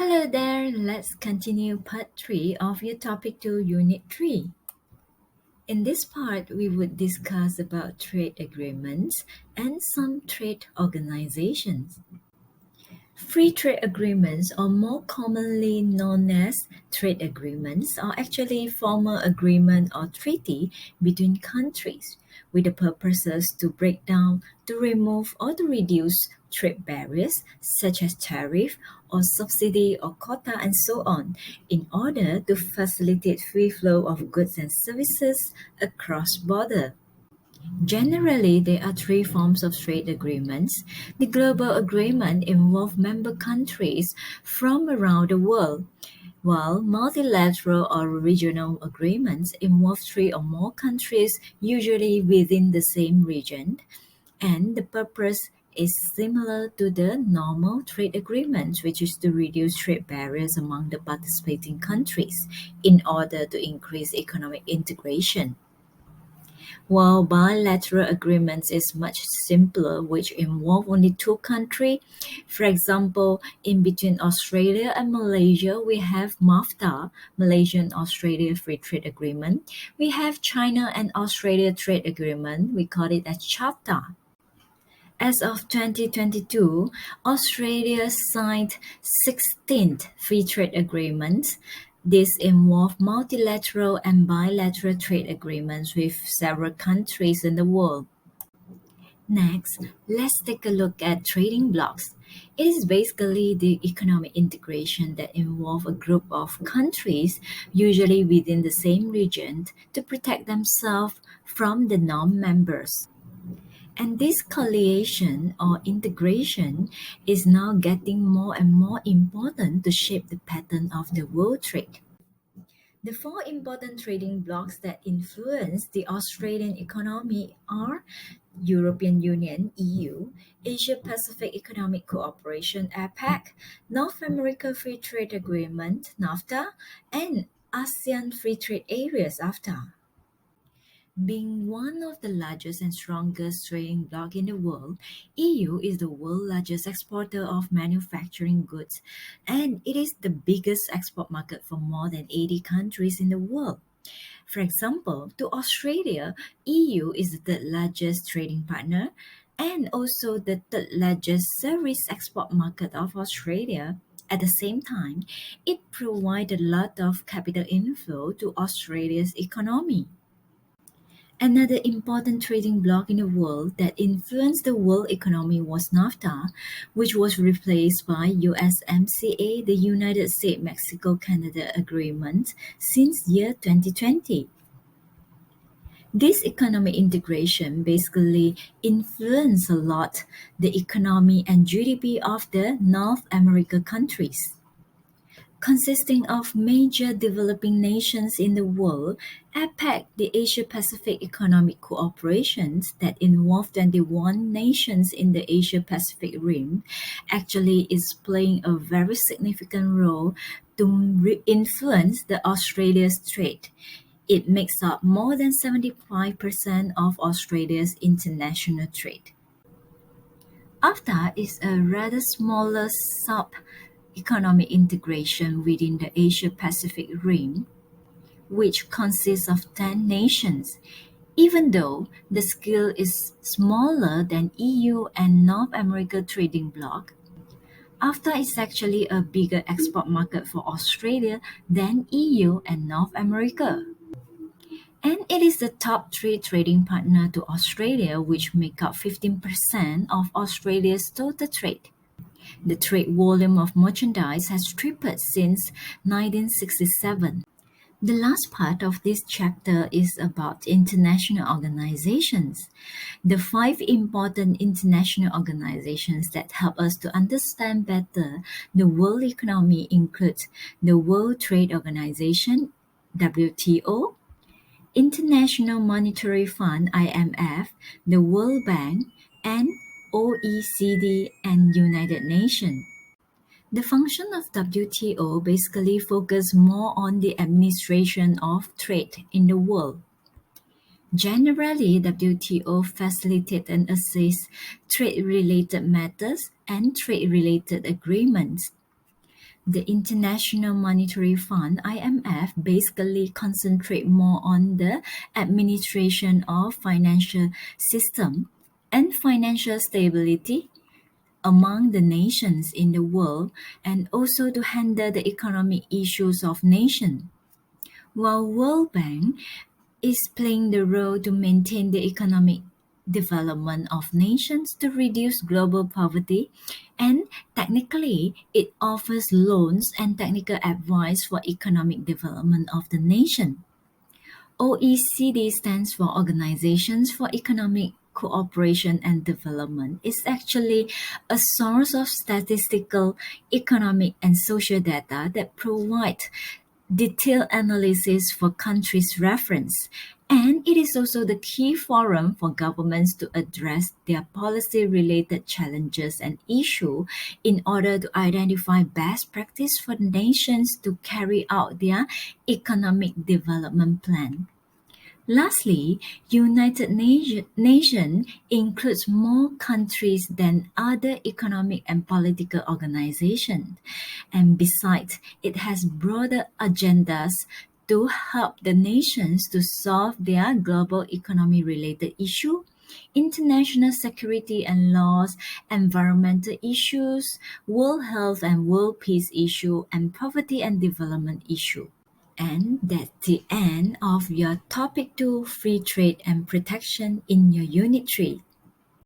Hello there, let's continue part 3 of your topic 2 unit 3. In this part, we would discuss about trade agreements and some trade organizations. Free trade agreements, or more commonly known as trade agreements, are actually formal agreement or treaty between countries with the purposes to break down, to remove or to reduce trade barriers such as tariff or subsidy or quota and so on in order to facilitate free flow of goods and services across border. Generally, there are three forms of trade agreements. The global agreement involves member countries from around the world, while multilateral or regional agreements involve three or more countries, usually within the same region, and the purpose is similar to the normal trade agreements, which is to reduce trade barriers among the participating countries in order to increase economic integration. While bilateral agreements is much simpler, which involve only two countries. For example, in between Australia and Malaysia, we have MAFTA, Malaysian Australia Free Trade Agreement. We have China and Australia Trade Agreement. We call it as CHAPTA. As of 2022, Australia signed 16 free trade agreements. These involve multilateral and bilateral trade agreements with several countries in the world. Next, let's take a look at trading blocs. It is basically the economic integration that involve a group of countries, usually within the same region, to protect themselves from the non-members. And this coalition or integration is now getting more and more important to shape the pattern of the world trade. The four important trading blocs that influence the Australian economy are European Union (EU), Asia Pacific Economic Cooperation (APEC), North America Free Trade Agreement (NAFTA), and ASEAN Free Trade Areas (AFTA). Being one of the largest and strongest trading bloc in the world, EU is the world's largest exporter of manufacturing goods, and it is the biggest export market for more than 80 countries in the world. For example, to Australia, EU is the third largest trading partner and also the third largest service export market of Australia. At the same time, it provides a lot of capital inflow to Australia's economy. Another important trading bloc in the world that influenced the world economy was NAFTA, which was replaced by USMCA, the United States-Mexico-Canada Agreement, since year 2020. This economic integration basically influenced a lot the economy and GDP of the North America countries. Consisting of major developing nations in the world, APEC, the Asia-Pacific Economic Cooperation that involve 21 nations in the Asia-Pacific rim, actually is playing a very significant role to influence the Australia's trade. It makes up more than 75% of Australia's international trade. AFTA is a rather smaller sub-economic integration within the Asia-Pacific rim, which consists of 10 nations. Even though the scale is smaller than EU and North America trading bloc, AFTA is actually a bigger export market for Australia than EU and North America. And it is the top three trading partner to Australia, which make up 15% of Australia's total trade. The trade volume of merchandise has tripled since 1967. The last part of this chapter is about international organizations. The five important international organizations that help us to understand better the world economy include the World Trade Organization, WTO, International Monetary Fund (IMF), the World Bank, and OECD and United Nations. The function of WTO basically focus more on the administration of trade in the world. Generally, WTO facilitate and assist trade-related matters and trade-related agreements. The International Monetary Fund (IMF) basically concentrate more on the administration of financial system and financial stability among the nations in the world, and also to handle the economic issues of nation, while World Bank is playing the role to maintain the economic development of nations to reduce global poverty, and technically it offers loans and technical advice for economic development of the nation. OECD stands for Organizations for Economic Cooperation and Development. It's actually a source of statistical, economic, and social data that provide detailed analysis for countries' reference. And it is also the key forum for governments to address their policy-related challenges and issues in order to identify best practice for nations to carry out their economic development plan. Lastly, United Nations includes more countries than other economic and political organizations, and besides, it has broader agendas to help the nations to solve their global economy-related issues, international security and laws, environmental issues, world health and world peace issues, and poverty and development issues. And that's the end of your topic 2, free trade and protection in your unit 3.